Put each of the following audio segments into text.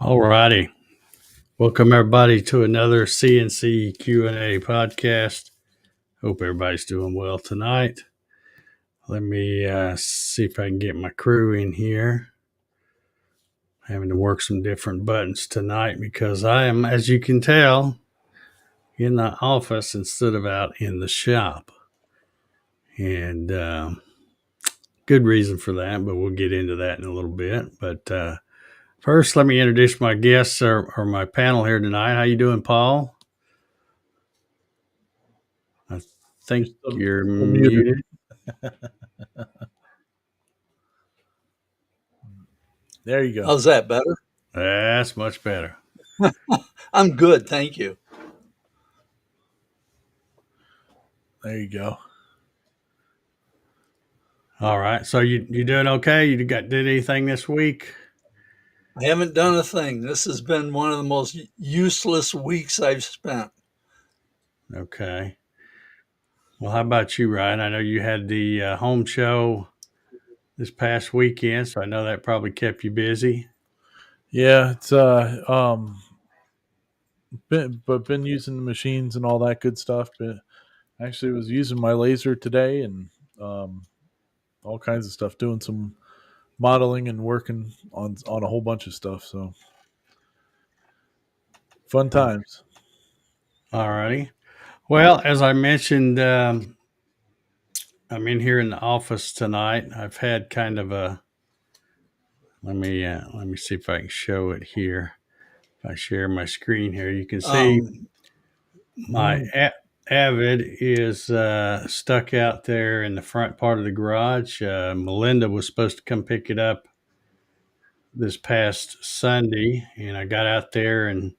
All righty. Welcome, everybody, to another CNC Q A Podcast. Hope everybody's doing well tonight. Let me see if I can get my crew in here. Having to work some different buttons tonight because I am, as you can tell, in the office instead of out in the shop. And good reason for that, but we'll get into that in a little bit. But first, let me introduce my guests or my panel here tonight. How you doing, Paul? I think you're muted. There you go. How's that, better? That's much better. I'm good, thank you. There you go. All right. So you doing okay? You did anything this week? I haven't done a thing. This has been one of the most useless weeks I've spent. Okay. Well, how about you, Ryan? I know you had the home show this past weekend, so I know that probably kept you busy. Yeah, it's been using the machines and all that good stuff. But actually was using my laser today and all kinds of stuff, doing some modeling and working on a whole bunch of stuff. So fun times. All righty. Well, as I mentioned, I'm in here in the office tonight. I've had kind of a let me see if I can show it here. If I share my screen here, you can see my Avid is stuck out there in the front part of the garage. Melinda was supposed to come pick it up this past Sunday, and I got out there and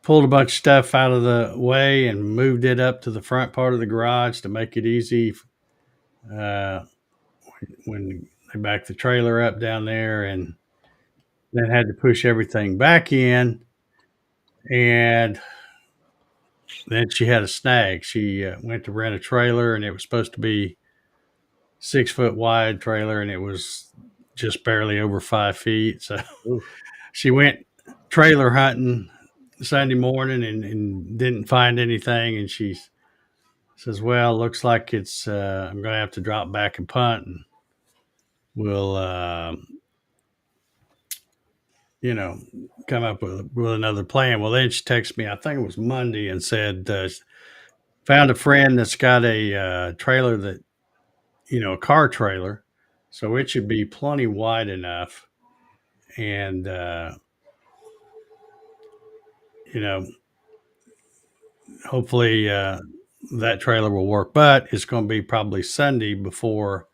pulled a bunch of stuff out of the way and moved it up to the front part of the garage to make it easy when they backed the trailer up down there, and then had to push everything back in. And then she had a snag. She went to rent a trailer, and it was supposed to be 6 foot wide trailer, and it was just barely over 5 feet. So she went trailer hunting Sunday morning and didn't find anything. And she says, well, looks like it's, I'm going to have to drop back and punt, and we'll, come up with another plan. Well, then she texted me, I think it was Monday, and said, found a friend that's got a trailer that, a car trailer. So it should be plenty wide enough. And, hopefully that trailer will work. But it's going to be probably Sunday before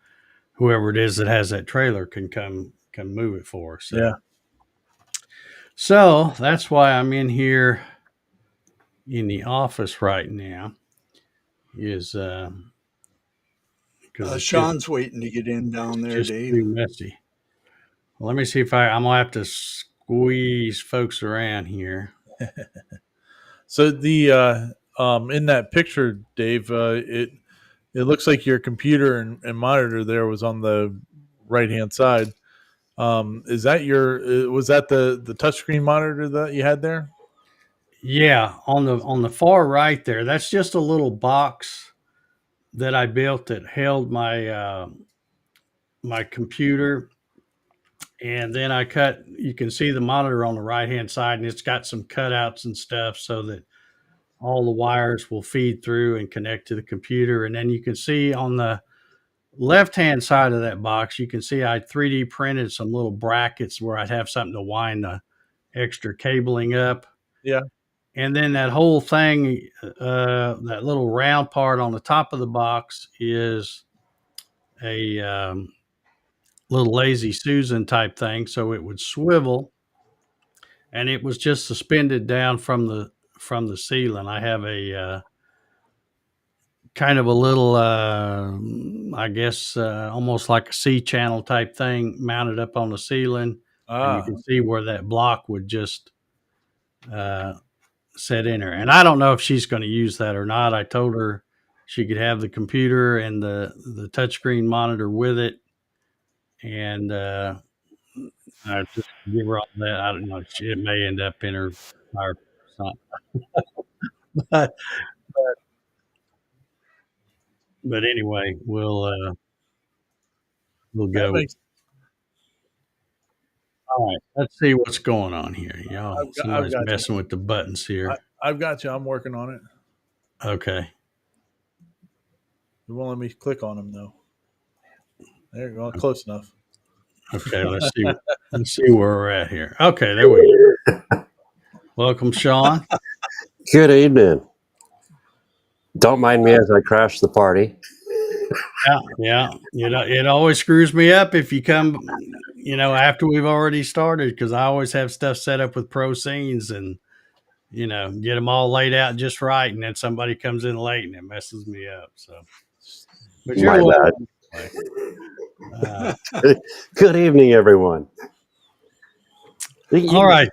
whoever it is that has that trailer can move it for us. Yeah. So that's why I'm in here in the office right now. Is because Sean's waiting to get in down there, just Dave. too messy. Well, let me see if I'm gonna have to squeeze folks around here. So the in that picture, Dave, it looks like your computer and monitor there was on the right hand side. Is that was that the touchscreen monitor that you had there? Yeah, on the far right there, that's just a little box that I built that held my my computer, and then you can see the monitor on the right hand side, and it's got some cutouts and stuff so that all the wires will feed through and connect to the computer. And then you can see on the left hand side of that box, you can see I 3D printed some little brackets where I'd have something to wind the extra cabling up. Yeah. And then that whole thing, that little round part on the top of the box is a little lazy Susan type thing. So it would swivel, and it was just suspended down from the ceiling. I have a kind of a little, I guess, almost like a C channel type thing mounted up on the ceiling. And you can see where that block would just set in her. And I don't know if she's going to use that or not. I told her she could have the computer and the touchscreen monitor with it. And just give her all that. I don't know. It may end up in her fire something. But but anyway, we'll That go. makes. All right, let's see what's going on here, y'all. I've Somebody's got you. messing with the buttons here. I've got you. I'm working on it. Okay. You won't let me click on them though. There you go. Close enough. Okay, let's see. Let's see where we're at here. Okay, there we go. Welcome, Sean. Good evening. Don't mind me as I crash the party. Yeah. It always screws me up if you come, after we've already started, because I always have stuff set up with pro scenes and get them all laid out just right, and then somebody comes in late and it messes me up. So, but you're My bad. welcome. Good evening, everyone. All right.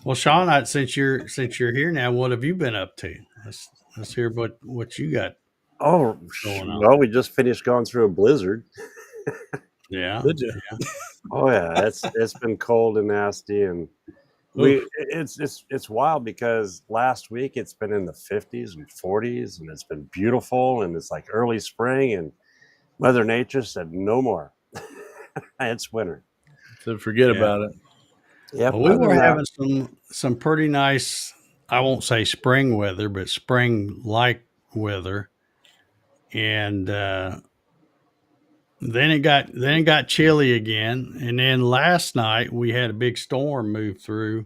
Well, Sean, since you're here now, what have you been up to? Let's hear what you got. Oh, going on. well, we just finished going through a blizzard. Yeah. Did you? Yeah. Oh yeah, it's been cold and nasty, and it's wild because last week it's been in the 50s and 40s, and it's been beautiful, and it's like early spring, and Mother Nature said no more. It's winter. So forget about it. Yep. Well, we were having some pretty nice, I won't say spring weather, but spring like weather, and then it got chilly again, and then last night we had a big storm move through,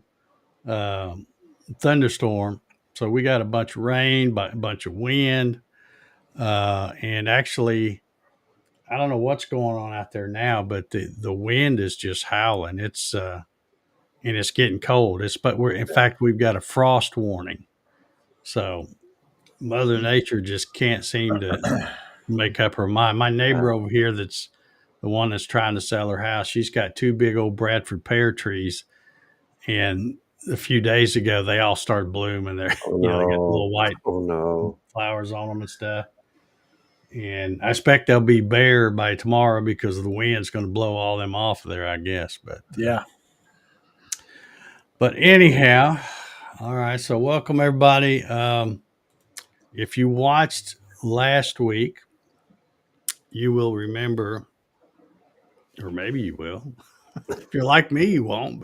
thunderstorm. So we got a bunch of rain, a bunch of wind, and actually, I don't know what's going on out there now, but the wind is just howling. It's and it's getting cold. In fact, we've got a frost warning. So Mother Nature just can't seem to make up her mind. My neighbor over here, that's the one that's trying to sell her house, she's got two big old Bradford pear trees, and a few days ago they all started blooming. They're they got little white flowers on them and stuff. And I expect they'll be bare by tomorrow because the wind's going to blow all them off of there, I guess. But yeah. But anyhow, all right. So welcome everybody. If you watched last week, you will remember, or maybe you will. If you're like me, you won't.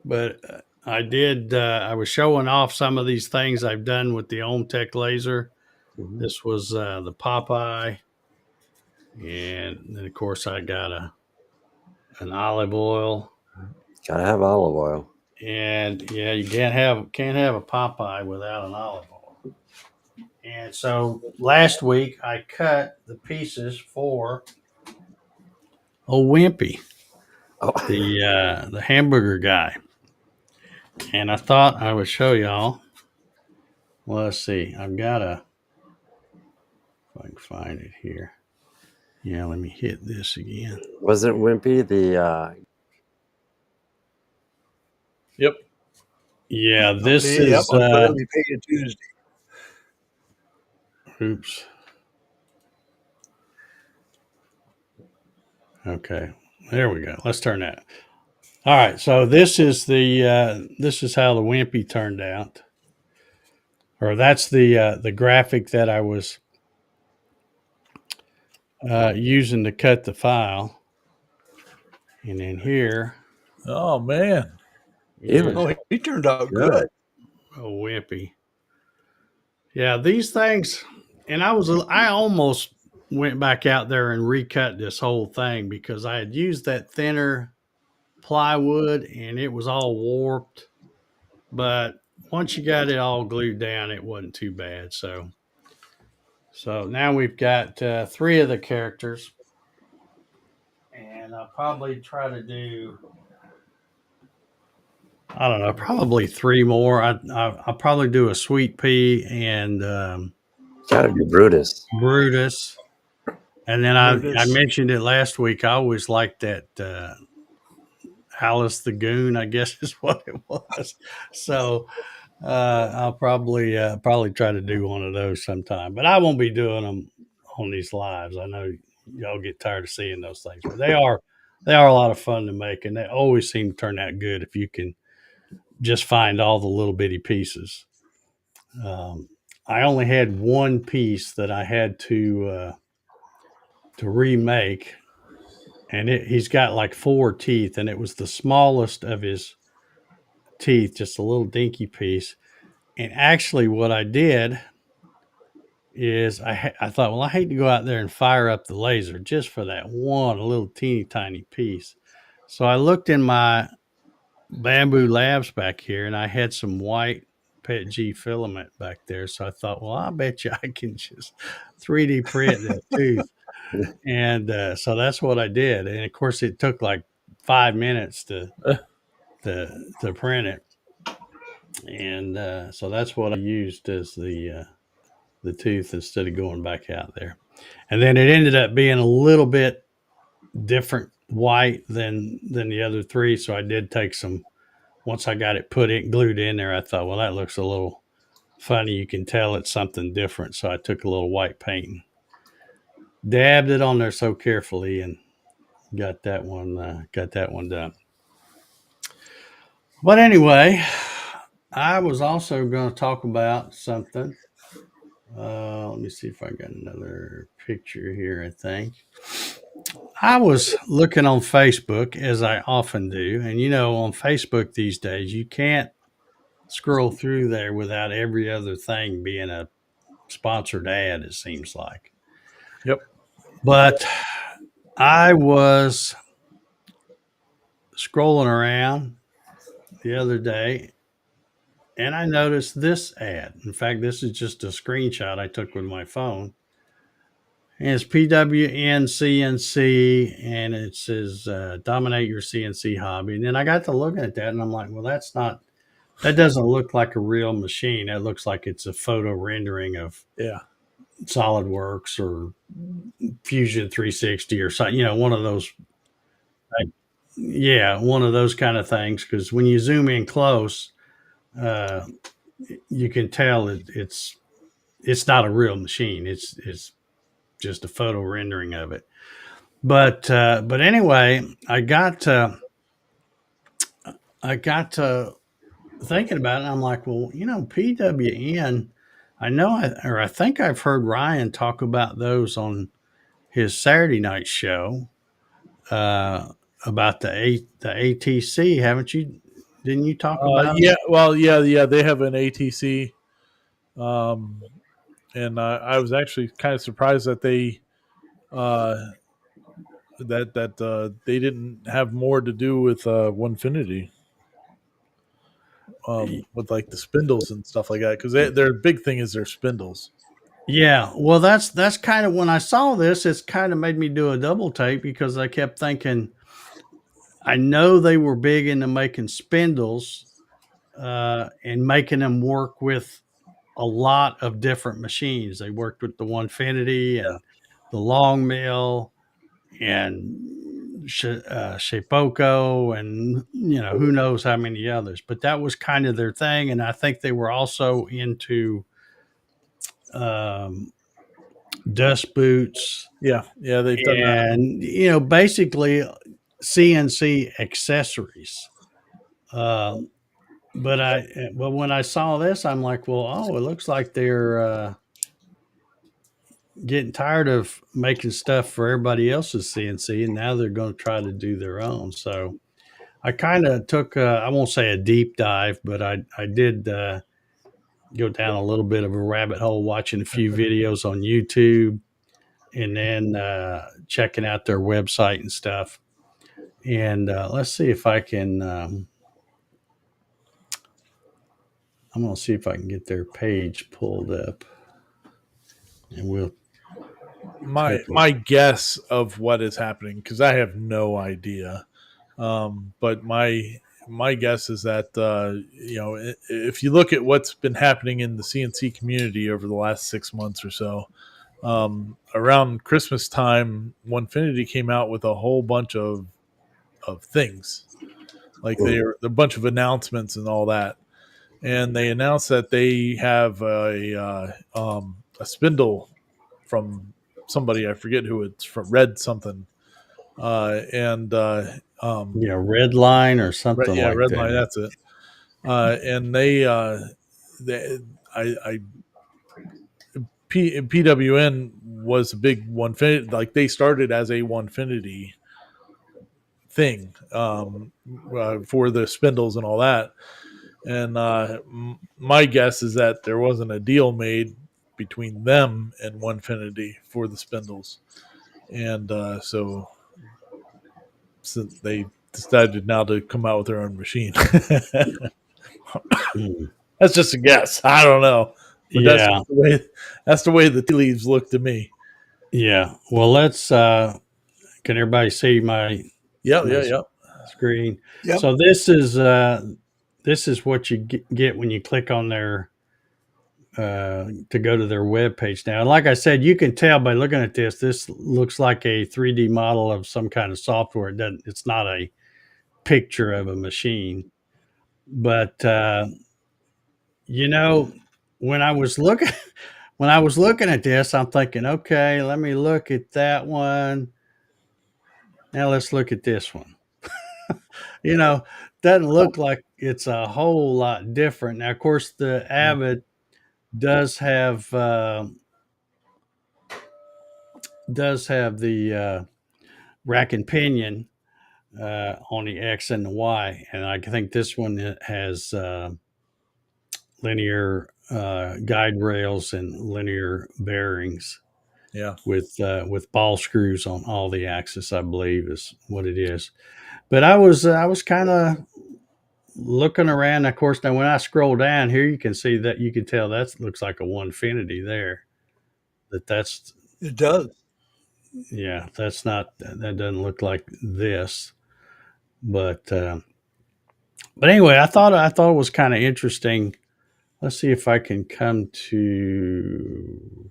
But I did. I was showing off some of these things I've done with the OhmTech laser. Mm-hmm. This was the Popeye, and then of course I got an olive oil. Gotta have olive oil. And yeah, you can't have a Popeye without an olive oil. And so last week I cut the pieces for Wimpy, the hamburger guy. And I thought I would show y'all. Well, let's see. I've got if I can find it here. Yeah, let me hit this again. Wasn't Wimpy the? Yep. Yeah, this is. We pay you Tuesday. Oops. Okay, there we go. Let's turn that. All right, so this is how the Wimpy turned out, or that's the graphic that I was using to cut the file, and then here. Oh man! He turned out good. Oh, Wimpy. Yeah, these things, and I almost went back out there and recut this whole thing because I had used that thinner plywood and it was all warped. But once you got it all glued down, it wasn't too bad. So now we've got 3 of the characters, and I'll probably try to do, I don't know, probably 3 more. I'll probably do a Sweet Pea and gotta be Brutus. And then I mentioned it last week. I always liked that Alice the Goon, I guess is what it was. So I'll probably try to do one of those sometime. But I won't be doing them on these lives. I know y'all get tired of seeing those things, but they are they are a lot of fun to make, and they always seem to turn out good if you can just find all the little bitty pieces. Um, I only had one piece that I had to remake, and he's got like 4 teeth, and it was the smallest of his teeth, just a little dinky piece. And actually, what I did is I thought, well, I hate to go out there and fire up the laser just for that one little teeny tiny piece. So I looked in my Bamboo Labs back here, and I had some white PET G filament back there. So I thought, well, I bet you I can just 3D print that tooth. And so that's what I did. And of course, it took like 5 minutes to print it. And so that's what I used as the tooth instead of going back out there. And then it ended up being a little bit different white than the other three. So I did take some. Once I got it glued in there, I thought, well, that looks a little funny. You can tell it's something different. So I took a little white paint and dabbed it on there so carefully and got that one done. But anyway, I was also going to talk about something. Let me see if I got another picture here. I think I was looking on Facebook, as I often do, and on Facebook these days you can't scroll through there without every other thing being a sponsored ad, it seems like. Yep. But I was scrolling around the other day and I noticed this ad. In fact, this is just a screenshot I took with my phone. And it's PWN CNC, and it says dominate your CNC hobby. And then I got to looking at that, and I'm like, well, that doesn't look like a real machine. That looks like it's a photo rendering of SolidWorks or Fusion 360 or something, one of those. One of those kind of things. Because when you zoom in close, you can tell it's not a real machine. It's just a photo rendering of it. But anyway, I got to thinking about it. And I'm like, well, PWN. I think I've heard Ryan talk about those on his Saturday night show about the ATC. Haven't you? Didn't you talk about it? Yeah. Well, yeah. They have an ATC, and I was actually kind of surprised that they they didn't have more to do with Onefinity. With like the spindles and stuff like that, because their big thing is their spindles. Yeah, well, that's kind of when I saw this, it's kind of made me do a double take because I kept thinking, I know they were big into making spindles and making them work with a lot of different machines. They worked with the Onefinity and the long mill and Shapeoko and who knows how many others. But that was kind of their thing, and I think they were also into dust boots. Yeah, they've done that. And basically CNC accessories. But when I saw this, I'm like, well, it looks like they're getting tired of making stuff for everybody else's CNC, and now they're going to try to do their own. So I kind of took, I won't say a deep dive, but I did go down a little bit of a rabbit hole watching a few videos on YouTube and then checking out their website and stuff. And let's see if I can, I'm going to see if I can get their page pulled up. And we'll. My guess of what is happening, because I have no idea, but my guess is that if you look at what's been happening in the CNC community over the last 6 months or so, around Christmas time, Onefinity came out with a whole bunch of things, like they're a bunch of announcements and all that, and they announced that they have a spindle from somebody, I forget who it's from, Red something, and red line or something like red that. line. That's it. And they PWN was a big Onefinity. Like they started as a Onefinity thing for the spindles and all that. And my guess is that there wasn't a deal made between them and Onefinity for the spindles, and so they decided now to come out with their own machine. That's just a guess. I don't know, but Yeah. that's the way the tea leaves look to me. Yeah. Well, let's. Can everybody see my Yeah. screen? Yep. So this is what you get when you click on their to go to their web page. Now, like I said, you can tell by looking at this. This looks like a 3D model of some kind of software. It doesn't. It's not a picture of a machine, but when I was looking at this, I'm thinking, okay, let me look at that one. Now let's look at this one. Doesn't look like it's a whole lot different. Now, of course, the Avid does have the rack and pinion on the X and the Y, and I think this one has linear guide rails and linear bearings. Yeah. With ball screws on all the axis, I believe is what it is. But I was kind of looking around. Of course, now when I scroll down here, you can see that you can tell that looks like a Onefinity there. That's It does. Yeah, that's not that doesn't look like this. But anyway, I thought it was kind of interesting. Let's see if I can come to.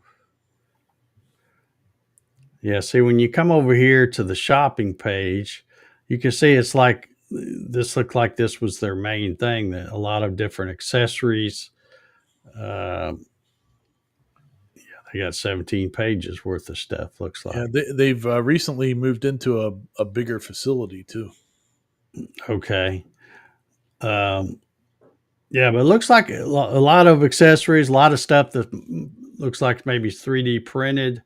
Yeah, see, when you come over here to the shopping page, you can see it's like this looked like this was their main thing. That a lot of different accessories. Yeah, they got 17 pages worth of stuff. Looks like. Yeah, they've recently moved into a bigger facility too. Okay. Yeah, but it looks like a lot of accessories, a lot of stuff that looks like maybe 3D printed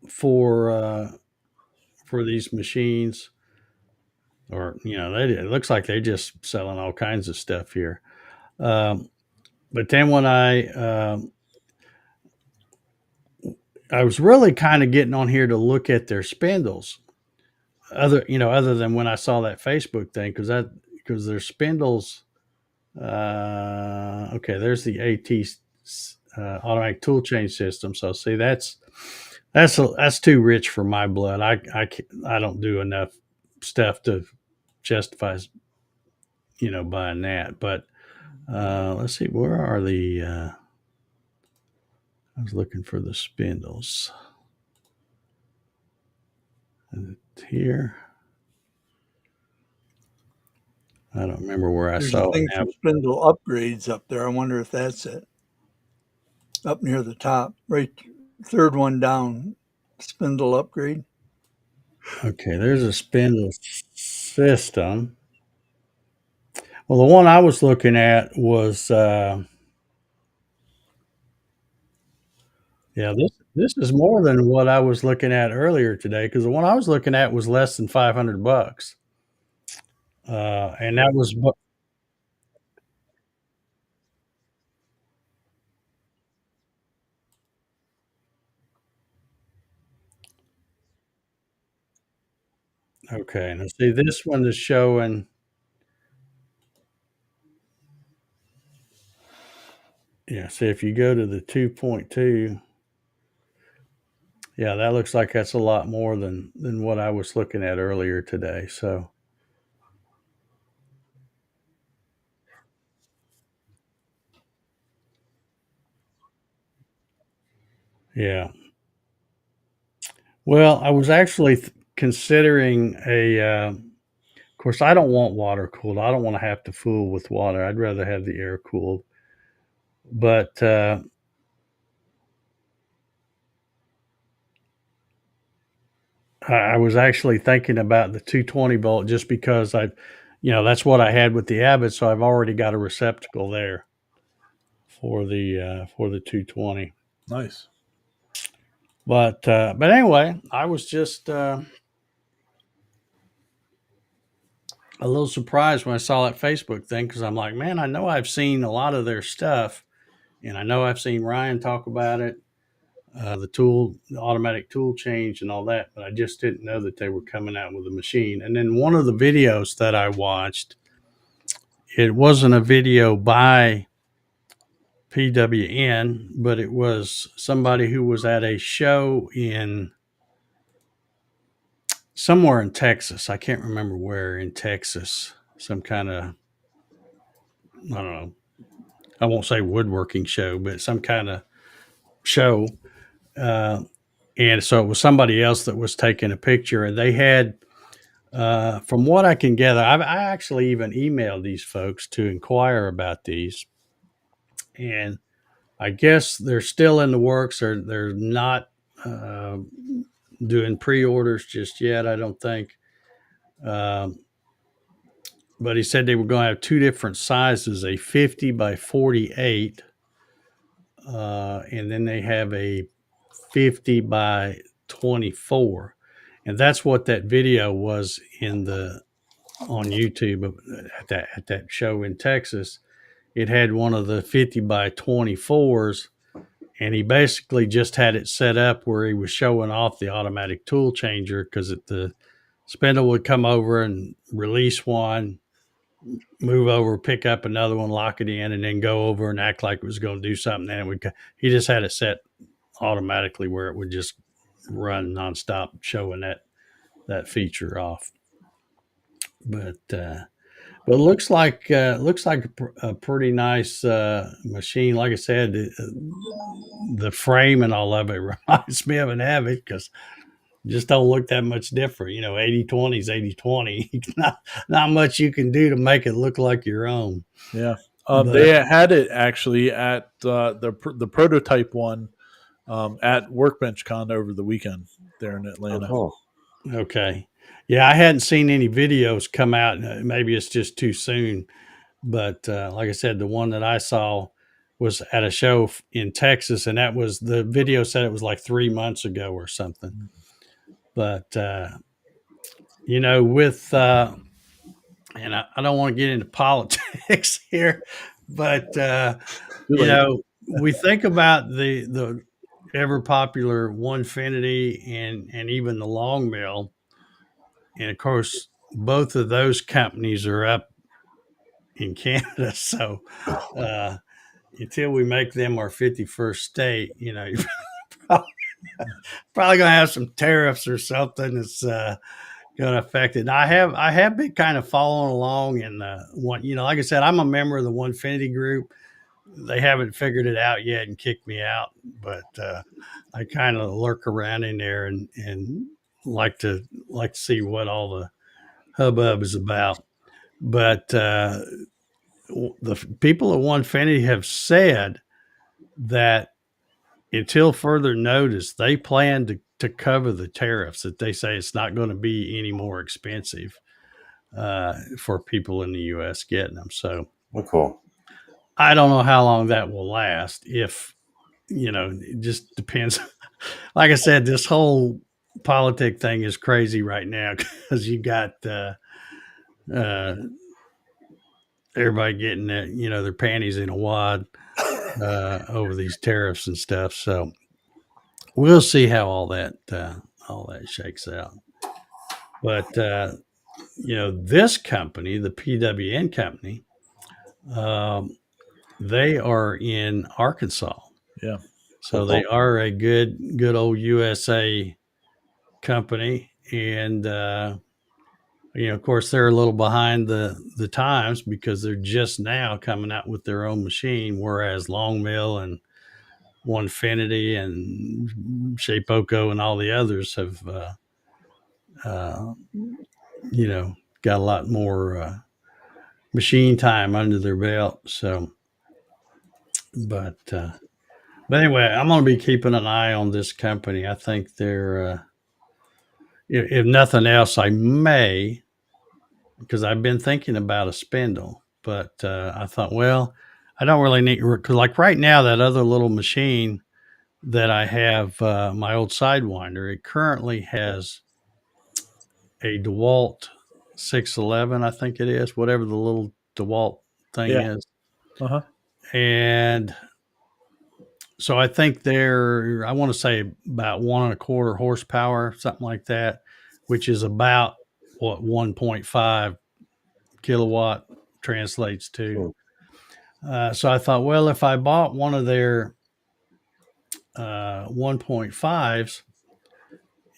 for these machines, or it looks like they're just selling all kinds of stuff here. But then when I was really kind of getting on here to look at their spindles, other than when I saw that Facebook thing, because their spindles. Okay, there's the AT automatic tool chain system. So see, that's too rich for my blood. I don't do enough stuff to justify buying that. But let's see, where are the? I was looking for the spindles. Here. I don't remember where I There's saw a thing it. for spindle upgrades up there. I wonder if that's it. Up near the top, right, third one down, spindle upgrade. Okay, there's a spindle system. Well, the one I was looking at was, this is more than what I was looking at earlier today, because the one I was looking at was less than $500, and that was okay. Now see, this one is showing. Yeah, see if you go to the 2.2. Yeah, that looks like that's a lot more than what I was looking at earlier today. So yeah. Well, I was actually considering of course, I don't want water cooled. I don't want to have to fool with water. I'd rather have the air cooled. But I was actually thinking about the 220 bolt just because that's what I had with the Abbott, so I've already got a receptacle there for the 220. Nice. But anyway, I was just a little surprised when I saw that Facebook thing because I'm like, man, I know I've seen a lot of their stuff, and I know I've seen Ryan talk about it, the automatic tool change, and all that, but I just didn't know that they were coming out with a machine. And then one of the videos that I watched, it wasn't a video by PWN, but it was somebody who was at a show in somewhere in Texas. I can't remember where in Texas. Some kind of, I don't know, I won't say woodworking show, but some kind of show. And so it was somebody else that was taking a picture, and they had, from what I can gather, I actually even emailed these folks to inquire about these, and I guess they're still in the works, or they're not doing pre-orders just yet. I don't think. But he said they were going to have two different sizes: a 50 by 48, and then they have a 50 by 24, and that's what that video was on YouTube at that show in Texas. It had one of the 50 by 24s, and he basically just had it set up where he was showing off the automatic tool changer because the spindle would come over and release one, move over, pick up another one, lock it in, and then go over and act like it was going to do something. And he just had it set automatically where it would just run nonstop, showing that feature off. But it looks like a pretty nice machine. Like I said, the frame and all of it reminds me of an Avid because just don't look that much different. 80/20 is 80/20. Not much you can do to make it look like your own. Yeah. They had it actually at the prototype one at Workbench Con over the weekend there in Atlanta. Oh, okay. Yeah, I hadn't seen any videos come out. Maybe it's just too soon. But like I said, the one that I saw was at a show in Texas, and the video said it was like 3 months ago or something. But, with, and I don't want to get into politics here, but, we think about the ever popular Onefinity and even the Long Mill. And of course, both of those companies are up in Canada. So, until we make them our 51st state, you're probably going to have some tariffs or something that's going to affect it. And I have been kind of following along in the one, like I said, I'm a member of the Onefinity group. They haven't figured it out yet and kicked me out, but I kind of lurk around in there and like to see what all the hubbub is about. But the people at Onefinity have said that until further notice, they plan to cover the tariffs. That they say it's not going to be any more expensive for people in the U.S. getting them. So, cool. I don't know how long that will last. If it just depends. Like I said, this whole politic thing is crazy right now because you got everybody getting their panties in a wad over these tariffs and stuff. So we'll see how all that shakes out. But this company, the PWN company, they are in Arkansas. Yeah. So they are a good old USA company, and of course, they're a little behind the times because they're just now coming out with their own machine, whereas Long Mill and Onefinity and Shapeoko and all the others have, got a lot more machine time under their belt. So, but anyway, I'm going to be keeping an eye on this company. I think they're if nothing else, I may, because I've been thinking about a spindle, but I thought, well, I don't really need, because like right now, that other little machine that I have, my old Sidewinder, it currently has a DeWalt 611, I think it is, whatever the little DeWalt thing Yeah. is. Uh-huh. And so I think they're, I want to say about 1.25 horsepower, something like that, which is about what 1.5 kilowatt translates to. So I thought, well, if I bought one of their 1.5s,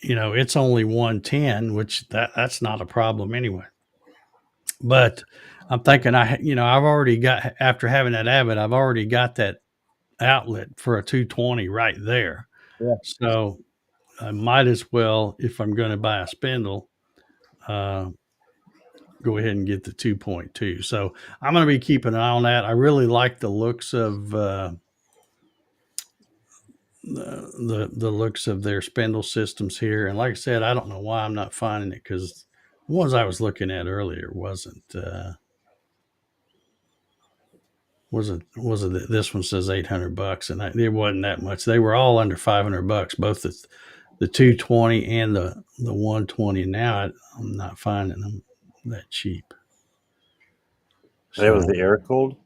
it's only 110, which that's not a problem anyway. But I'm thinking I've already got, after having that Abbott, I've already got that outlet for a 220 right there. Yeah. So I might as well, if I'm going to buy a spindle, go ahead and get the 2.2. So I'm going to be keeping an eye on that. I really like the looks of the looks of their spindle systems here. And like I said, I don't know why I'm not finding it, because the ones I was looking at earlier wasn't this one says $800, and it wasn't that much. They were all under $500, both the 220 and the 120. Now I'm not finding them that cheap. It was the air cooled.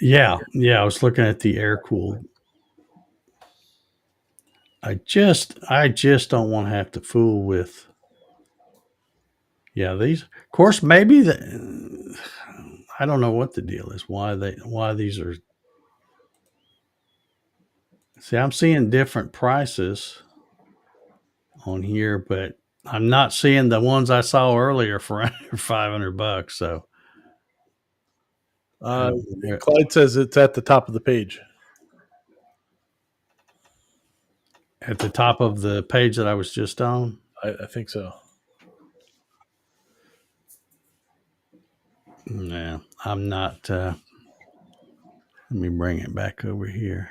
Yeah. I was looking at the air cooled. I just don't want to have to fool with. Yeah, these. Of course, maybe I don't know what the deal is. Why these are. See, I'm seeing different prices on here, but I'm not seeing the ones I saw earlier for under $500. So, Clyde says it's at the top of the page. At the top of the page that I was just on? I think so. No, I'm not. Let me bring it back over here.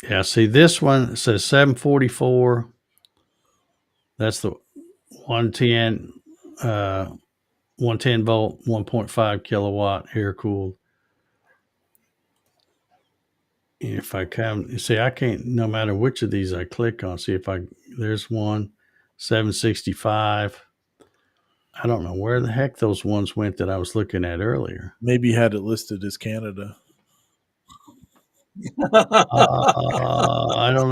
Yeah, see, this one says 744. That's the 110, 110 volt, 1.5 kilowatt air cooled. If I come, see, I can't, no matter which of these I click on, see if there's one, 765. I don't know where the heck those ones went that I was looking at earlier. Maybe you had it listed as Canada. I don't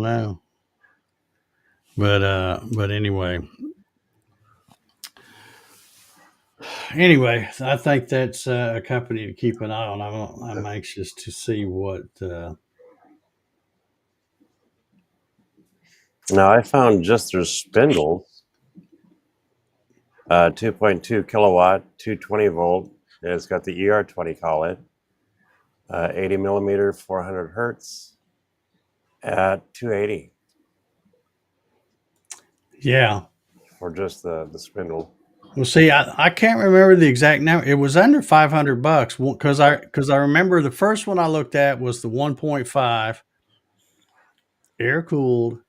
know. But anyway, I think that's a company to keep an eye on. I'm anxious to see what. Now I found just their spindles, 2.2 kilowatt, 220 volt. It's got the ER20 collet, 80 millimeter, 400 hertz at $280. Yeah. For just the spindle. Well, see, I can't remember the exact number. It was under $500 because I remember the first one I looked at was the 1.5 air cooled,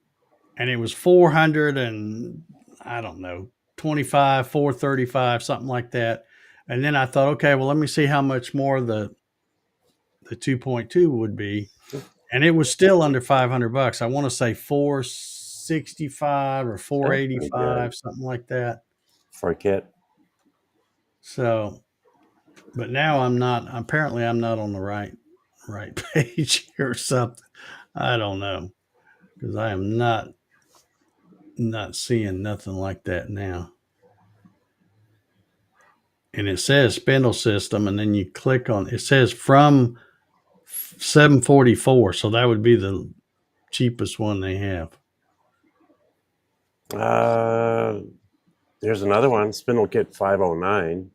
and it was 400 and I don't know 25, 435, something like that. And then I thought, okay, well, let me see how much more the 2.2 would be, and it was still under $500. I want to say 465 or 485, something like that. For a kit. So, but now I'm not on the right page or something. I don't know, because I am not seeing nothing like that now. And it says spindle system, and then you click on it says from 744, so that would be the cheapest one they have. There's another one, Spindle Kit 509,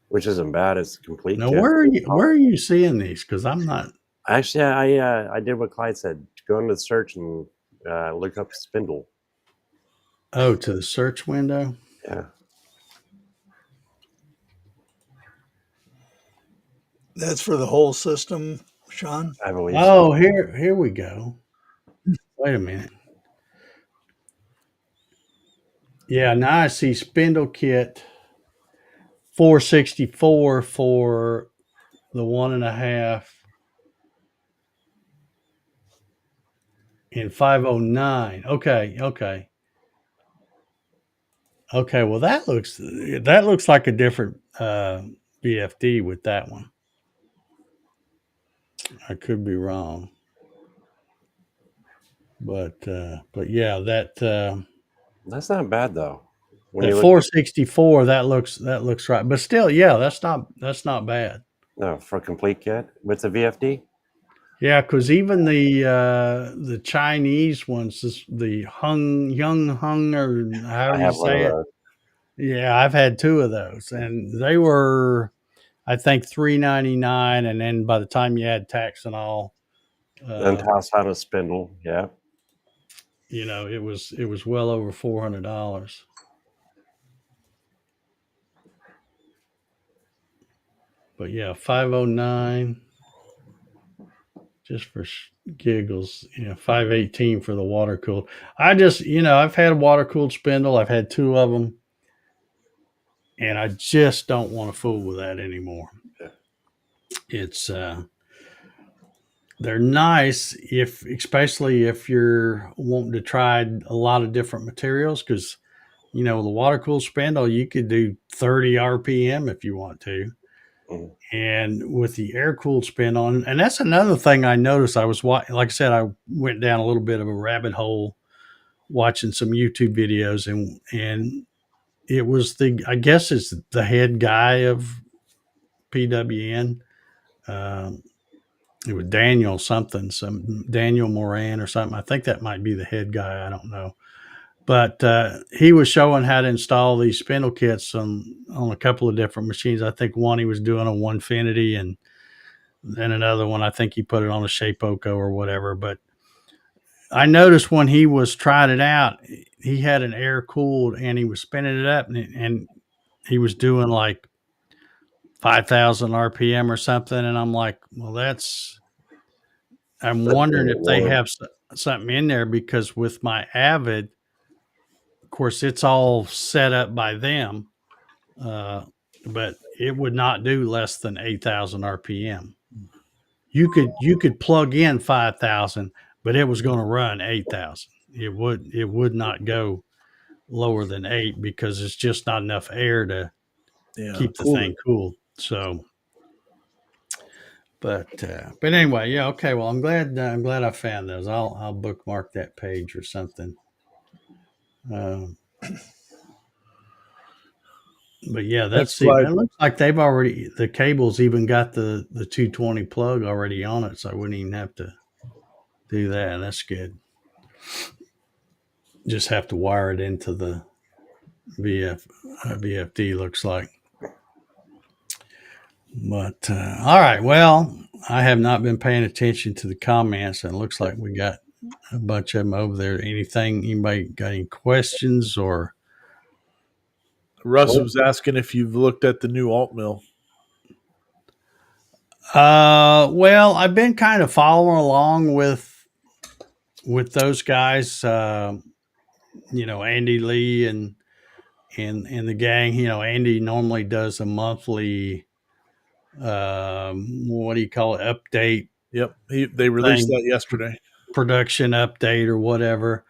which isn't bad. It's a complete Now, kit. where are you seeing these? Because I'm not. Actually, I did what Clyde said. Go into the search and look up spindle. Oh, to the search window? Yeah. That's for the whole system, Sean? I believe Oh, so. here we go. Wait a minute. Yeah, now I see spindle kit 464 for the 1.5 and 509. Okay. Well, that looks like a different BFD with that one. I could be wrong, but yeah, That's not bad though. When that you look 464 that looks right. But still, yeah, that's not bad. for complete kit with the VFD. Yeah, because even the Chinese ones, the Young Hung, or I however you have one of say it. those. Yeah, I've had two of those, and they were, I think, $3.99, and then by the time you add tax and all, And house out a spindle. Yeah. it was well over $400. But yeah, 509 just for giggles. 518 for the water cooled. I've had a water cooled spindle. I've had two of them, and I just don't want to fool with that anymore. Yeah. It's they're nice especially if you're wanting to try a lot of different materials, because the water cooled spindle, you could do 30 RPM if you want to. Mhm. And with the air cooled spindle, and that's another thing I noticed. Like I said, I went down a little bit of a rabbit hole watching some YouTube videos, and it was I guess it's the head guy of PWN. It was Daniel something, some Daniel Moran or something. I think that might be the head guy. I don't know. But he was showing how to install these spindle kits on a couple of different machines. I think one he was doing a Onefinity, and then another one I think he put it on a Shapeoko or whatever. But I noticed when he was trying it out, he had an air cooled and he was spinning it up, and he was doing like 5,000 RPM or something. And I'm like, well, I'm wondering if they have something in there, because with my Avid, of course, it's all set up by them, but it would not do less than 8,000 RPM. You could plug in 5,000, but it was going to run 8,000. It would not go lower than 8, because it's just not enough air to keep the thing cool. So, but anyway, yeah, okay. Well, I'm glad I found those. I'll bookmark that page or something. But yeah, Next slide. it looks like the cable's even got the 220 plug already on it, so I wouldn't even have to do that. That's good. Just have to wire it into the VFD, looks like. But all right, well, I have not been paying attention to the comments, and it looks like we got a bunch of them over there. Anybody got any questions? Or Russ was asking if you've looked at the new alt mill. well, I've been kind of following along with those guys. Andy Lee and the gang. Andy normally does a monthly what do you call it, update. Yep, they released that yesterday. Production update or whatever.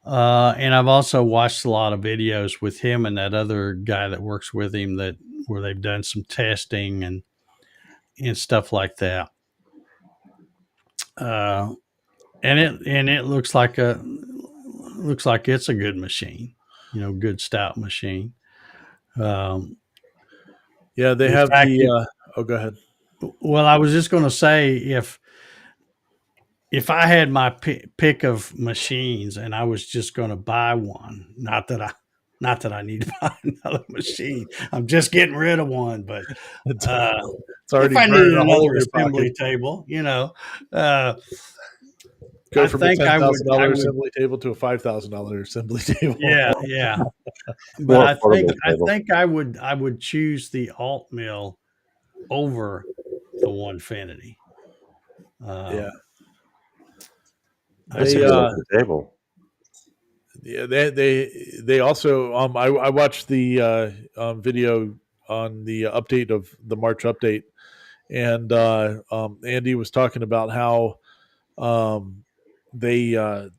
And I've also watched a lot of videos with him and that other guy that works with him, where they've done some testing and stuff like that. And it looks like it's a good machine, good stout machine. Yeah, they have oh, go ahead. Well, I was just going to say, if I had my pick of machines and I was just going to buy one, not that I need to buy another machine. I'm just getting rid of one, but It's already if I needed a hole another in your assembly pocket. table, Go I from think a I would. $10,000 assembly table to a $5,000 assembly table. Yeah. But More I affordable think I would choose the alt mill over the Onefinity. Yeah. That's a They good looking table. yeah, they also I watched the video on the update of the March update, and Andy was talking about how um, they are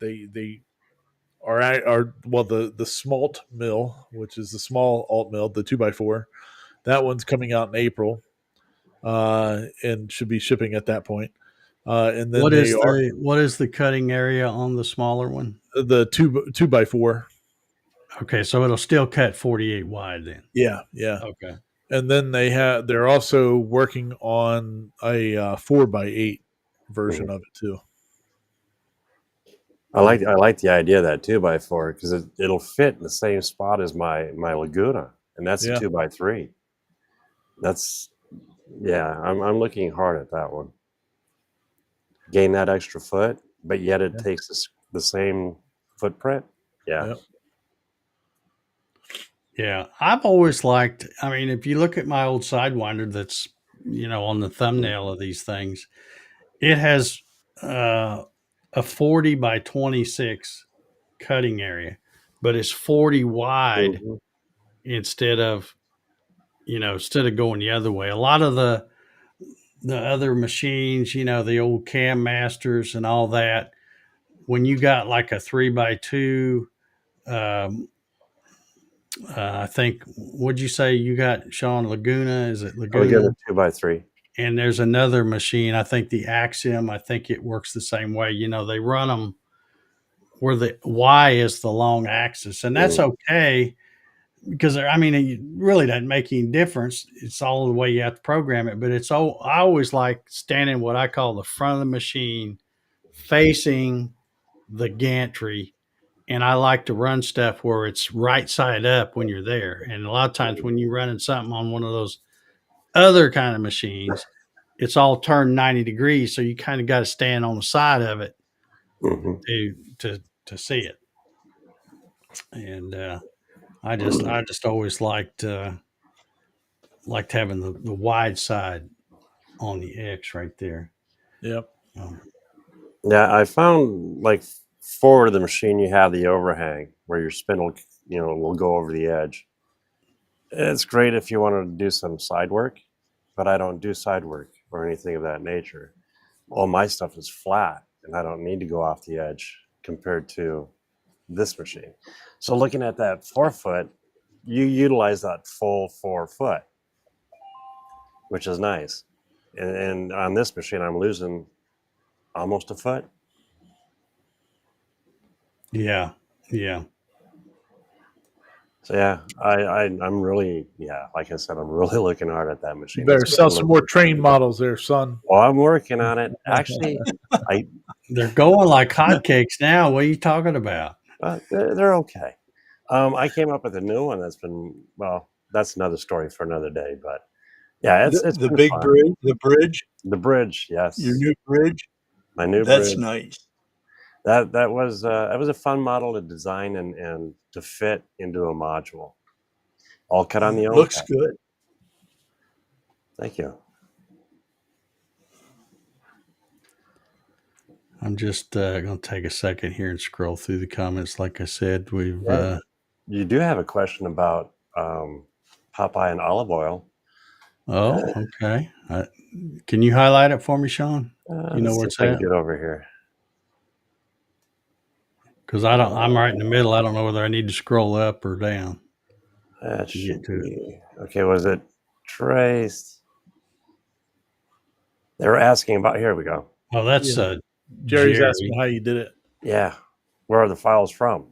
well, the smalt mill, which is the small alt mill, the 2x4, that one's coming out in April, and should be shipping at that point. And then they are what is the cutting area on the smaller one? the two by four. Okay, so it'll still cut 48 wide then. Yeah, yeah. Okay. And then they're also working on a 4x8 version Mhm. of it too. I like the idea of that 2x4 because it'll fit in the same spot as my Laguna, and that's a Yeah. 2x3. That's I'm looking hard at that one. Gain that extra foot, but yet it takes the same footprint. Yeah. Yep. Yeah, I've always liked. I mean, if you look at my old Sidewinder, that's on the thumbnail of these things, it has a 40 by 26 cutting area, but it's 40 wide Mhm. instead of going the other way. A lot of the other machines, the old Cam Masters and all that, when you got like a 3x2, um, I think, would you say you got, Sean, Laguna? Is it I would get Laguna? a 2x3. And there's another machine, I think the Axiom, I think it works the same way. They run them where the Y is the long axis, and that's okay because it really doesn't make any difference. It's all the way you have to program it, but I always like standing what I call the front of the machine facing the gantry, and I like to run stuff where it's right side up when you're there. And a lot of times when you're running something on one of those other kind of machines, it's all turned 90 degrees, so you kind of got to stand on the side of it Mm-hmm. to see it. And I just always liked having the wide side on the X right there. Yep. Yeah, I found like forward of the machine, you have the overhang where your spindle, will go over the edge. It's great if you want to do some side work, but I don't do side work or anything of that nature. All my stuff is flat, and I don't need to go off the edge compared to this machine. So looking at that 4-foot, you utilize that full 4 foot, which is nice. And on this machine, I'm losing almost a foot. Yeah, yeah. So yeah, I'm really, like I said, I'm really looking hard at that machine. You better That's sell some more train models there, son. Well, I'm working on it. Actually, They're going like hotcakes now. What are you talking about? they're okay. I came up with a new one that's been, that's another story for another day. But yeah, it's the been big fun. bridge, the bridge, The bridge, yes, your new bridge. my new That's bridge. nice. That was a fun model to design and to fit into a module. All cut on the own. Looks good. Thank you. I'm just going to take a second here and scroll through the comments. Like I said, we've You do have a question about Popeye and olive oil. okay. Can you highlight it for me, Sean? You know where it's I can at? get over here. Because I'm right in the middle. I don't know whether I need to scroll up or down. That to get should to it. be okay. Was it traced? They were asking about. Here we go. Oh, that's Jerry's Jerry. asking how you did it. Yeah, where are the files from?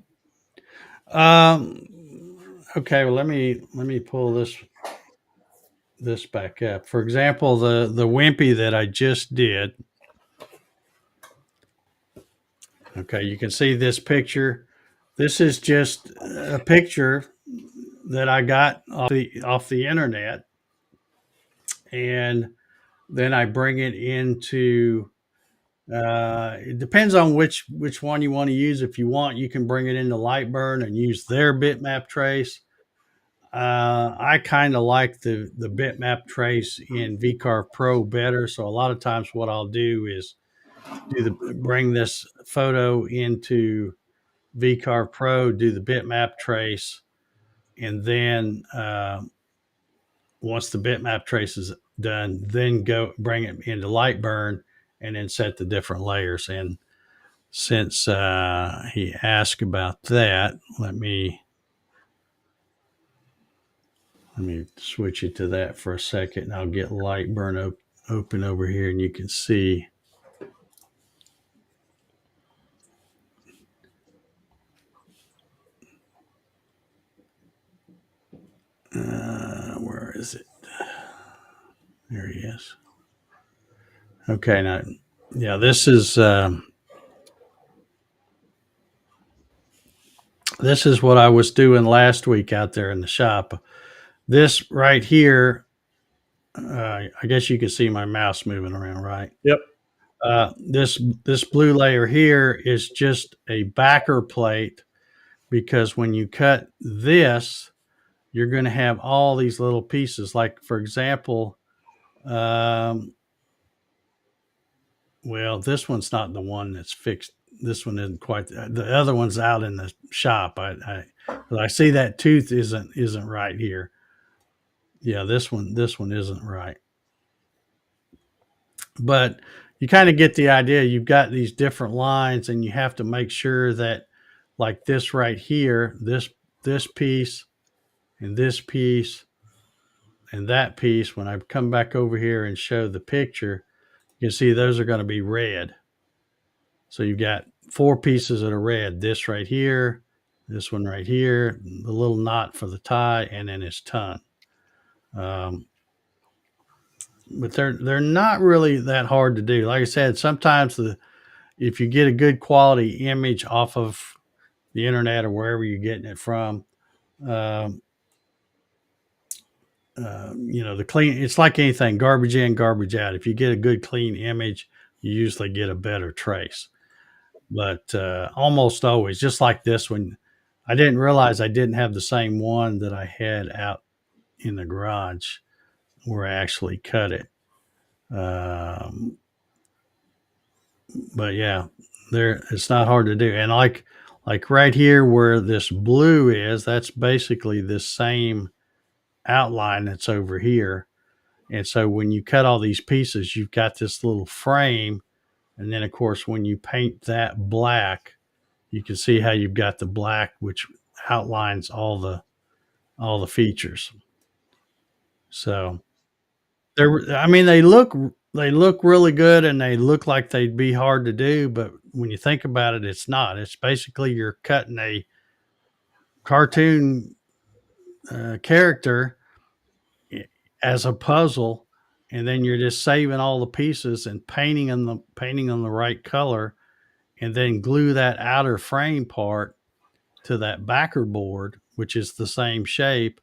Okay, well let me pull this back up. For example, the Wimpy that I just did. Okay, you can see this picture. This is just a picture that I got off the internet, and then I bring it into. It depends on which one you want to use. If you want, you can bring it into Lightburn and use their bitmap trace. I kind of like the bitmap trace in VCarve Pro better. So a lot of times what I'll do is bring this photo into VCarve Pro, do the bitmap trace, and then once the bitmap trace is done, then go bring it into Lightburn and then set the different layers. And since he asked about that, let me switch it to that for a second, and I'll get Lightburn open over here, and you can see. Where is it? There he is. Okay, now, yeah, this is what I was doing last week out there in the shop. This right here, I guess you can see my mouse moving around, right? Yep. This blue layer here is just a backer plate, because when you cut this, you're going to have all these little pieces. Like, for example, well, this one's not the one that's fixed. This one isn't quite. The other one's out in the shop. I see that tooth isn't right here. Yeah, this one isn't right. But you kind of get the idea. You've got these different lines, and you have to make sure that, like this right here, this piece, and this piece, and that piece. When I come back over here and show the picture, you can see those are going to be red. So you've got 4 pieces that are red. This right here, this one right here, the little knot for the tie, and then his tongue. But they're not really that hard to do. Like I said, sometimes if you get a good quality image off of the internet or wherever you're getting it from, the clean, it's like anything, garbage in, garbage out. If you get a good clean image, you usually get a better trace. But almost always, just like this one, I didn't realize I didn't have the same one that I had out in the garage where I actually cut it. But yeah, it's not hard to do. And like right here where this blue is, that's basically the same outline that's over here. And so when you cut all these pieces, you've got this little frame. And then, of course, when you paint that black, you can see how you've got the black, which outlines all the features. So they look really good, and they look like they'd be hard to do. But when you think about it, it's not. It's basically you're cutting a cartoon character as a puzzle, and then you're just saving all the pieces and painting them the right color, and then glue that outer frame part to that backer board, which is the same shape.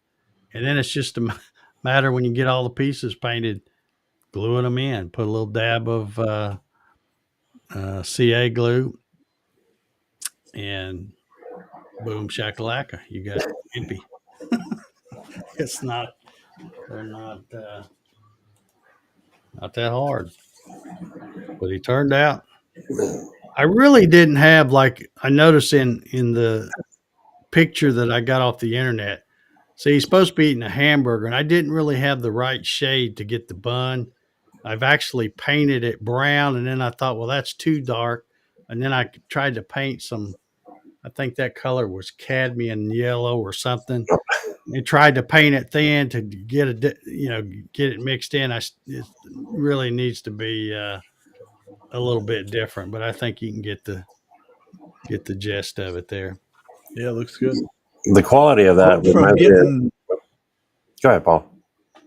And then it's just a matter, when you get all the pieces painted, gluing them in. Put a little dab of CA glue, and boom shakalaka, you got it empty. They're not that hard. But he turned out. I really didn't have, like I noticed in the picture that I got off the internet. See, he's supposed to be eating a hamburger, and I didn't really have the right shade to get the bun. I've actually painted it brown, and then I thought, well, that's too dark. And then I tried to paint some, I think that color was cadmium yellow or something. And tried to paint it thin to get it mixed in. It really needs to be a little bit different, but I think you can get the gist of it there. Yeah, it looks good. The quality of that reminds me. Go ahead, Paul.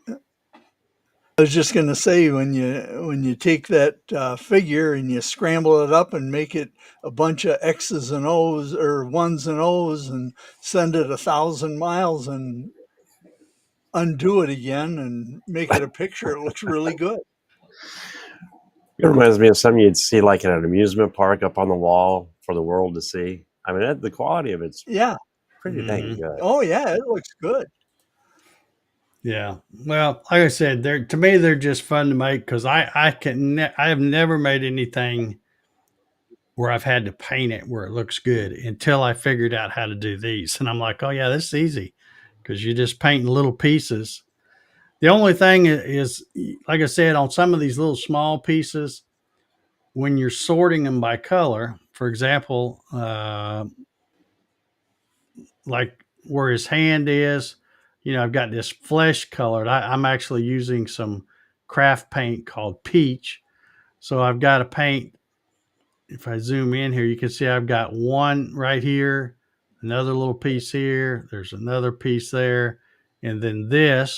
I was just going to say, when you take that figure and you scramble it up and make it a bunch of X's and O's, or ones and O's, and send it 1,000 miles and undo it again and make it a picture, it looks really good. It reminds me of something you'd see like in an amusement park up on the wall for the world to see. I mean, the quality of it's pretty dang good. Oh yeah, it looks good. Yeah. Well, like I said, they're to me they're just fun to make because I have never made anything where I've had to paint it where it looks good until I figured out how to do these, and I'm like, oh yeah, this is easy because you're just painting little pieces. The only thing is, like I said, on some of these little small pieces, when you're sorting them by color, for example, like where his hand is, I've got this flesh colored. I'm actually using some craft paint called peach. So I've got to paint. If I zoom in here, you can see I've got one right here, another little piece here. There's another piece there. And then the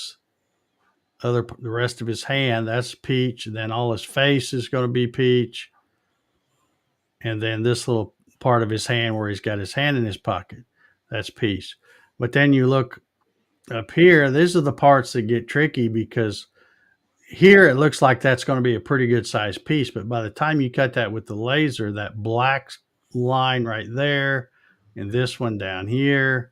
rest of his hand, that's peach. And then all his face is going to be peach. And then this little part of his hand where he's got his hand in his pocket, that's peach. But then you look up here, these are the parts that get tricky because here it looks like that's going to be a pretty good sized piece. But by the time you cut that with the laser, that black line right there, and this one down here,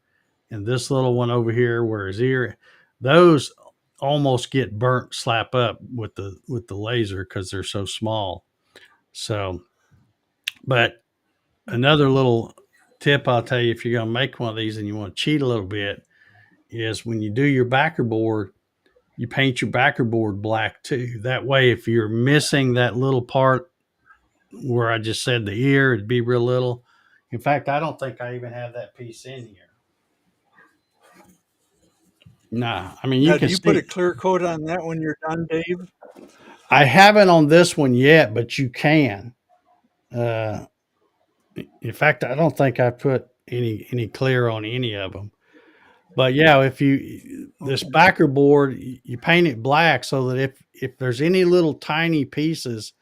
and this little one over here where his ear, those almost get burnt slap up with the laser because they're so small. So, but another little tip I'll tell you if you're going to make one of these and you want to cheat a little bit is when you do your backer board, you paint your backer board black too. That way, if you're missing that little part where I just said the ear, it'd be real little. In fact, I don't think I even have that piece in here. Nah, I mean, you Now, can do you put see. a clear coat on that when you're done, Dave? I haven't on this one yet, but you can. Uh, in fact, I don't think I put any clear on any of them. But yeah, if this Okay. backer board, you paint it black so that if there's any little tiny pieces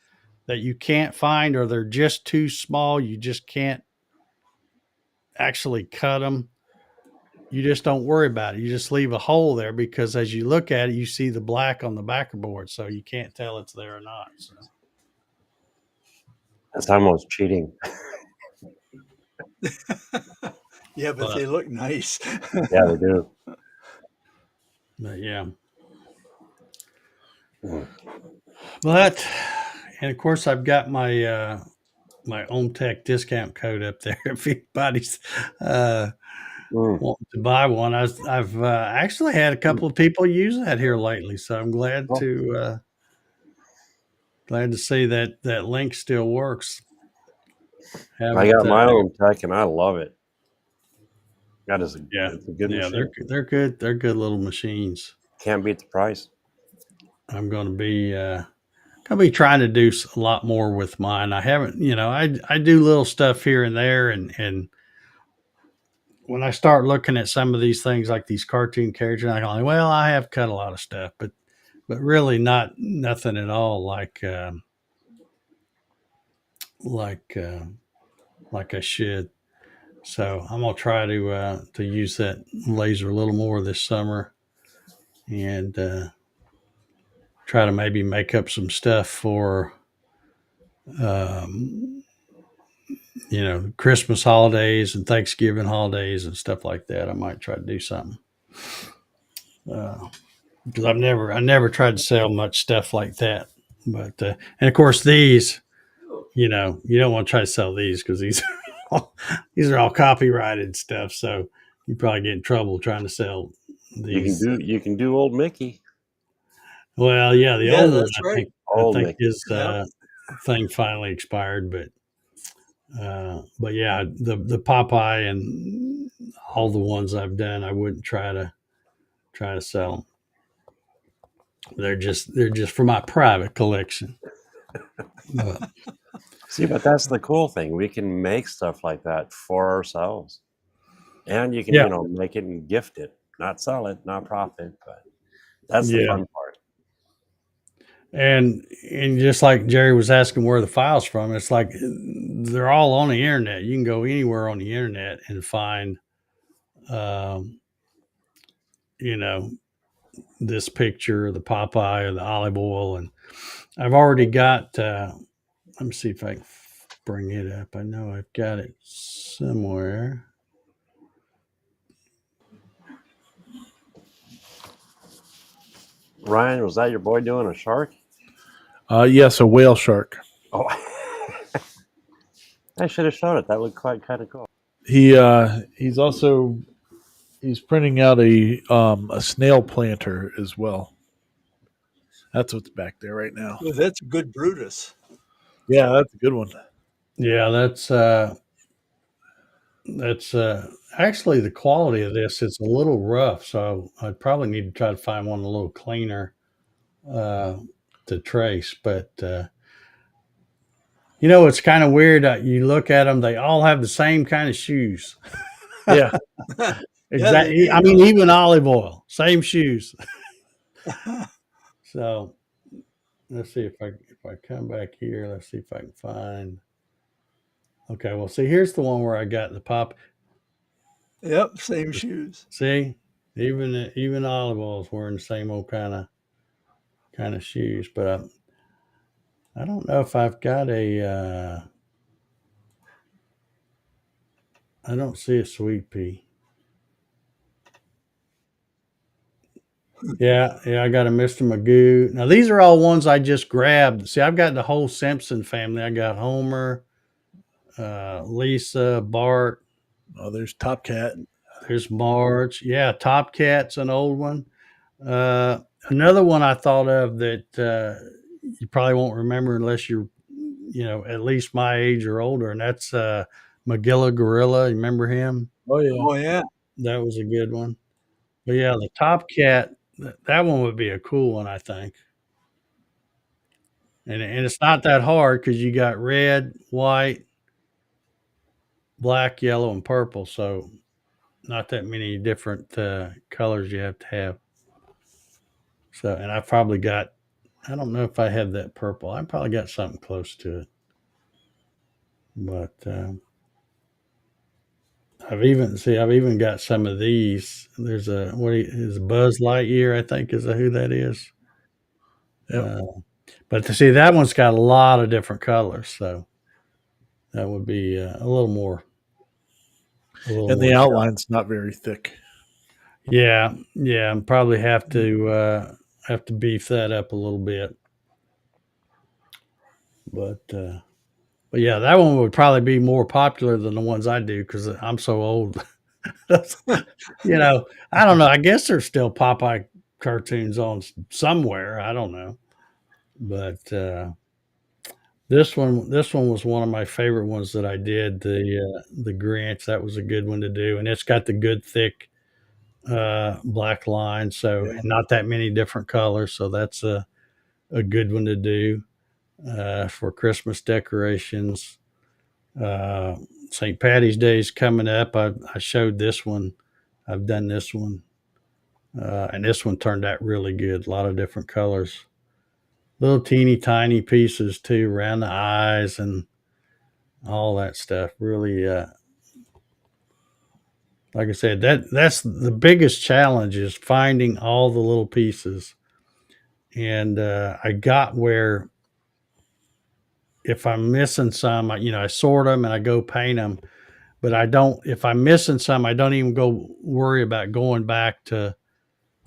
that you can't find or they're just too small, you just can't actually cut them. You just don't worry about it. You just leave a hole there because as you look at it, you see the black on the backer board, so you can't tell it's there or not. So. That's almost cheating. Yeah, but they look nice. Yeah, they do. But yeah. Mm. But and of course I've got my my Home Tech discount code up there. If anybody's wanting to buy one, I've actually had a couple of people use that here lately, so I'm glad Oh, to see that link still works. I Haven't got my own tech and I love it. That is yeah it's a good yeah machine. they're good little machines. Can't beat the price. I'm going to be trying to do a lot more with mine. I haven't, I do little stuff here and there, and when I start looking at some of these things like these cartoon characters, I'm like, well, I have cut a lot of stuff, but really nothing at all like like I should. So I'm gonna try to use that laser a little more this summer and try to maybe make up some stuff for um, Christmas holidays and Thanksgiving holidays and stuff like that. I might try to do something because I never tried to sell much stuff like that. But and of course these, you don't want to try to sell these because these are all copyrighted stuff. So you probably get in trouble trying to sell these. You can do old Mickey. Well, yeah, the Yeah, old one that's right. I Old think Mickey. his Yep. thing finally expired, but yeah, the Popeye and all the ones I've done, I wouldn't try to sell them. They're just for my private collection. But, See, but that's the cool thing. We can make stuff like that for ourselves. And you can, yeah, make it and gift it. Not sell it, not profit, but that's the yeah, fun part. and just like Jerry was asking where the files from, it's like they're all on the internet. You can go anywhere on the internet and find, um, you know, this picture, the Popeye or the olive oil, and I've already got. Let me see if I can bring it up. I know I've got it somewhere. Ryan, was that your boy doing a shark? Yes, a whale shark. Oh, I should have shown it. That looked quite kind of cool. He's printing out a snail planter as well. That's what's back there right now. Well, that's a good Brutus. Yeah, that's a good one. Yeah, that's actually the quality of this. It's a little rough, so I'd probably need to try to find one a little cleaner to trace. But it's kind of weird. You look at them; they all have the same kind of shoes. Yeah, Exactly. I mean, even olive oil, same shoes. So let's see if I come back here. Let's see if I can find. Okay, well, see, here's the one where I got the pop. Yep, same shoes. See, even olive oil's wearing the same old kind of shoes. But I don't know if I've got a. I don't see a sweet pea. Yeah, I got a Mr. Magoo. Now these are all ones I just grabbed. See, I've got the whole Simpson family. I got Homer, Lisa, Bart. Oh, there's Top Cat. There's Marge. Yeah, Top Cat's an old one. Another one I thought of that you probably won't remember unless you're, at least my age or older, and that's Magilla Gorilla. You remember him? Oh yeah. Oh yeah. That was a good one. But yeah, the Top Cat, that one would be a cool one, I think. And it's not that hard because you got red, white, black, yellow, and purple. So not that many different colors you have to have. So, and I've probably got, I don't know if I have that purple. I probably got something close to it. But I've even got some of these. There's is Buzz Lightyear, I think is who that is. Yep. But to see that one's got a lot of different colors, so that would be a little more. And the outline's not very thick. Yeah, and probably have to beef that up a little bit. But yeah, that one would probably be more popular than the ones I do because I'm so old. I don't know. I guess there's still Popeye cartoons on somewhere. I don't know, but this one was one of my favorite ones that I did. The Grinch, that was a good one to do, and it's got the good thick black line, so not that many different colors. So that's a good one to do for Christmas decorations. St. Patty's Day is coming up. I showed this one. I've done this one. And this one turned out really good. A lot of different colors. Little teeny tiny pieces too around the eyes and all that stuff. Really, like I said, that's the biggest challenge is finding all the little pieces. And I got where if I'm missing some, I sort them and I go paint them. But I don't, if I'm missing some, I don't even go worry about going back to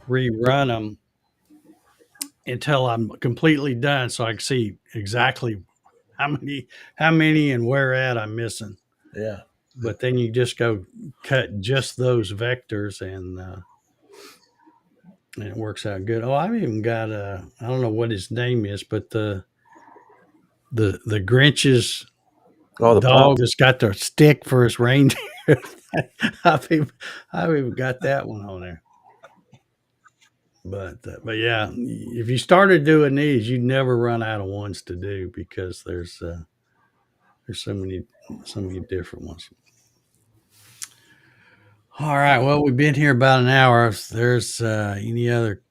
rerun them until I'm completely done so I can see exactly how many and where at I'm missing. Yeah. But then you just go cut just those vectors and it works out good. Oh, I've even got I don't know what his name is, but the Grinch's the dog that's got the stick for his reindeer. I've even got that one on there. But yeah, if you started doing these, you'd never run out of ones to do because there's so many different ones. All right, well, we've been here about an hour. If there's any other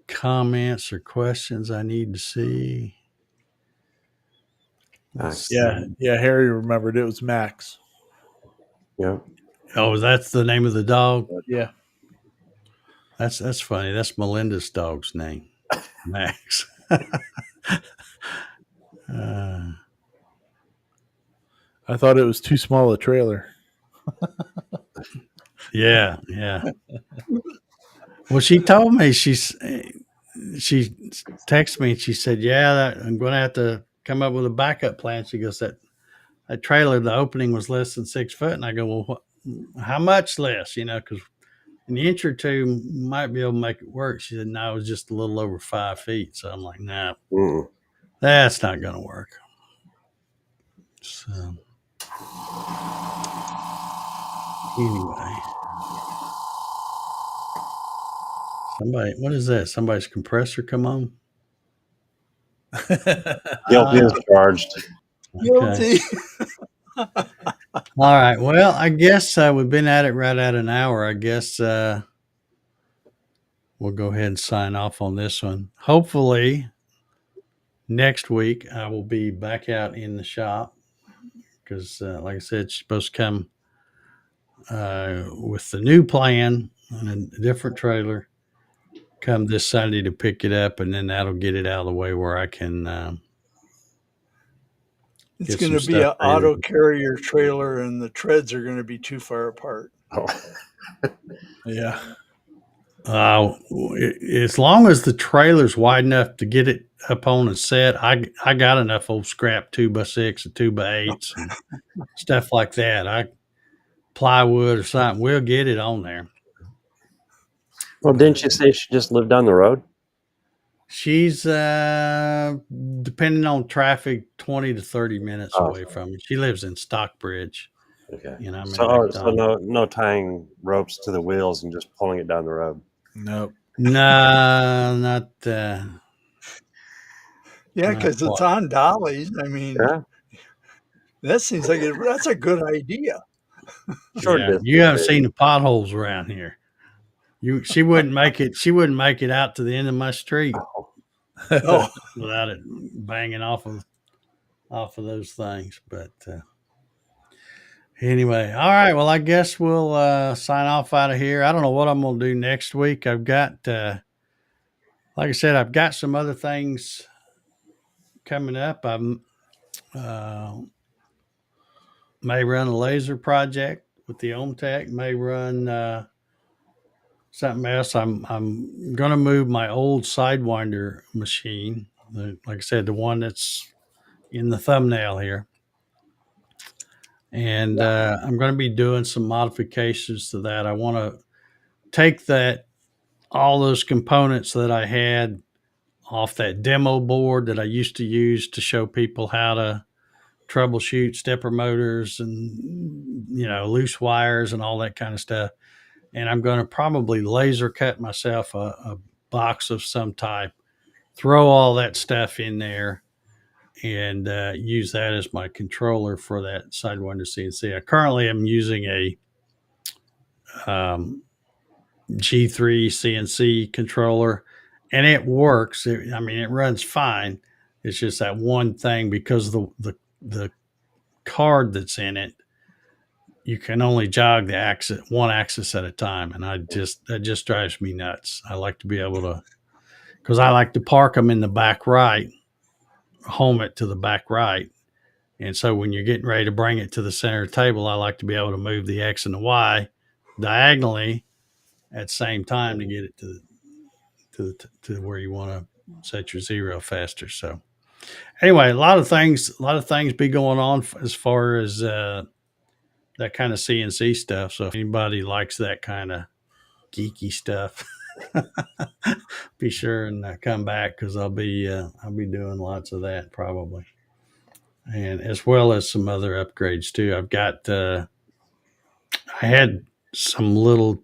comments or questions I need to see. Yeah, Harry remembered it was Max. Yeah. Oh, that's the name of the dog? Yeah. That's funny. That's Melinda's dog's name, Max. I thought it was too small a trailer. Yeah. Well, she told me she texted me and she said, "Yeah, I'm going to have to come up with a backup plan." She goes, "That trailer, the opening was less than 6 foot," and I go, "Well, how much less? Because an inch or two might be able to make it work." She said, "No, it was just a little over 5 feet." So I'm like, "No, that's not going to work." So anyway, what is that? Somebody's compressor come on? Guilty as charged. Okay. Guilty. All right. Well, I guess we've been at it right at an hour. I guess we'll go ahead and sign off on this one. Hopefully, next week I will be back out in the shop because, like I said, she's supposed to come with the new plan on a different trailer. Come this Sunday to pick it up, and then that'll get it out of the way where I can. It's Get going some to be an stuff ready. auto carrier trailer, and the treads are going to be too far apart. Oh, Yeah. As long as the trailer's wide enough to get it up on and set, I got enough old scrap 2x6 and 2x8s and stuff like that. Plywood or something, we'll get it on there. well, didn't you say she just lived down the road? She's depending on traffic, 20 to 30 minutes away from me. She lives in Stockbridge. Okay. I'm in So McDonald. no tying ropes to the wheels and just pulling it down the road. Nope. No, not. Yeah, because it's on dollies. I mean, Yeah. that seems like that's a good idea. Short Yeah, distance. you haven't seen the potholes around here. She wouldn't make it. She wouldn't make it out to the end of my street Oh, without it banging off of those things. But anyway, all right. Well, I guess we'll sign off out of here. I don't know what I'm going to do next week. I've got, like I said, I've got some other things coming up. I'm may run a laser project with the OMTech. May run something else. I'm going to move my old Sidewinder machine. Like I said, the one that's in the thumbnail here. And I'm going to be doing some modifications to that. I want to take all those components that I had off that demo board that I used to use to show people how to troubleshoot stepper motors and loose wires and all that kind of stuff. And I'm going to probably laser cut myself a box of some type, throw all that stuff in there, and use that as my controller for that Sidewinder CNC. I currently am using a G3 CNC controller, and it works. It runs fine. It's just that one thing, because the card that's in it, you can only jog the one axis at a time, and that just drives me nuts. I like to be able to, because I like to park them in the back right, home it to the back right. And so when you're getting ready to bring it to the center table, I like to be able to move the X and the Y diagonally at the same time to get it to where you want to set your zero faster. So anyway, a lot of things be going on as far as that kind of CNC stuff. So if anybody likes that kind of geeky stuff, be sure and come back, because I'll be doing lots of that probably, and as well as some other upgrades too. I've got I had some little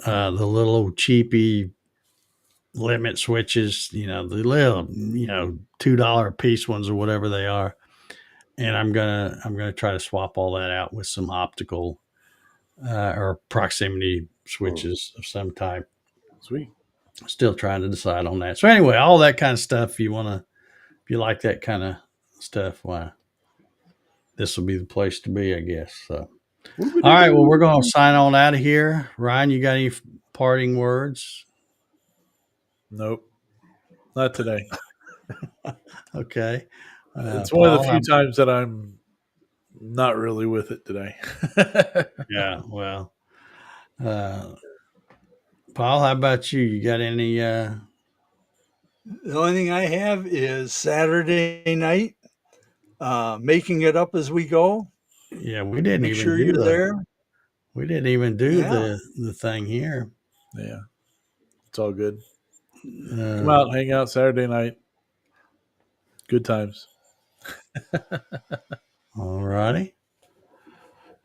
the little cheapy limit switches, the little $2 a piece ones or whatever they are, and I'm gonna try to swap all that out with some optical or proximity switches of some type. Sweet. Still trying to decide on that. So anyway, all that kind of stuff. If you like that kind of stuff, why, this will be the place to be, I guess. So, all right. Well, we're going to sign on out of here. Ryan, you got any parting words? Nope. Not today. Okay. It's one of the few times that I'm not really with it today. Yeah. Well, Paul, how about you? You got any The only thing I have is Saturday night, making it up as we go. Yeah, we didn't Make even sure do you're there. Yeah. the thing here. Yeah, it's all good. Come Uh, out, hang out Saturday night. Good times. all righty.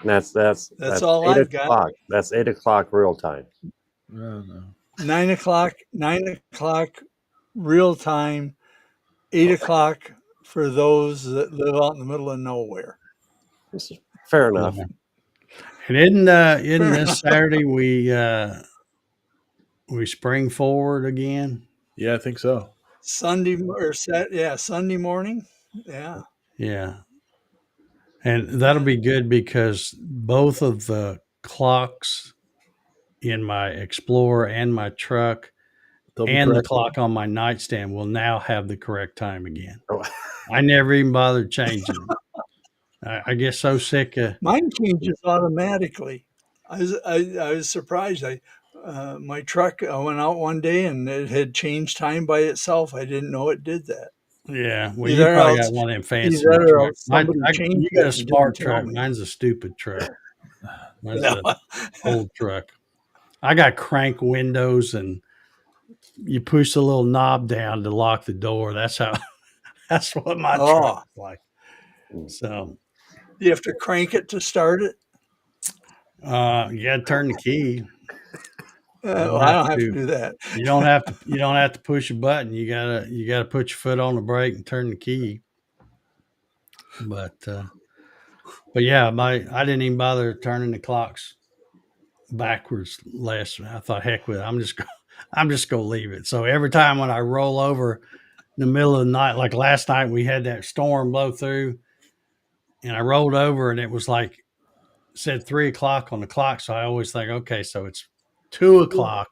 And that's That's all 8 I've got. o'clock. That's 8 o'clock real time. No, no. 9 o'clock, real time, 8 o'clock for those that live out in the middle of nowhere. This is fair enough. Yeah. And isn't Fair this enough. Saturday we spring forward again? Yeah, I think so. Sunday Sunday morning. Yeah. Yeah. And that'll be good because both of the clocks in my Explorer and my truck They'll be and the correct. clock on my nightstand will now have the correct time again. Oh, I never even bothered changing them. I get so sick of Mine changes automatically. I was surprised. My truck. I went out one day and it had changed time by itself. I didn't know it did that. yeah. Well, you Either probably else, got one of them fancy either trucks. else somebody changed You got a it and smart didn't tell truck. me. Mine's a stupid truck. Mine's No. an old truck. I got crank windows and you push the little knob down to lock the door. That's how. That's what my Oh, truck's like. So you have to crank it to start it. you got to turn the key. I don't have to do that. You don't have to. You don't have to push a button. You gotta put your foot on the brake and turn the key. But yeah, I didn't even bother turning the clocks backwards last. I thought, heck with it. I'm just gonna leave it. So every time when I roll over in the middle of the night, like last night, we had that storm blow through, and I rolled over, and it was like said 3 o'clock on the clock. So I always think, okay, so it's 2 o'clock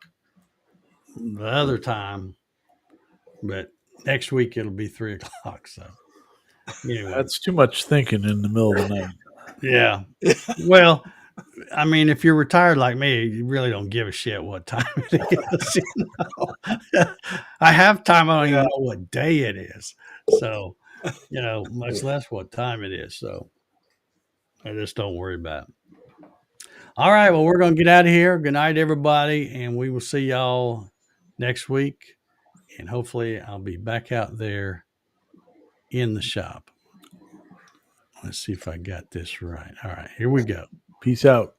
the other time, but next week it'll be 3 o'clock. So anyway, That's too much thinking in the middle of the night. yeah. Well, I mean, if you're retired like me, you really don't give a shit what time it is. You know? I have time. I don't even know what day it is. So, much less what time it is. So I just don't worry about it. All right. Well, we're going to get out of here. Good night, everybody. And we will see y'all next week. And hopefully I'll be back out there in the shop. Let's see if I got this right. All right. Here we go. Peace out.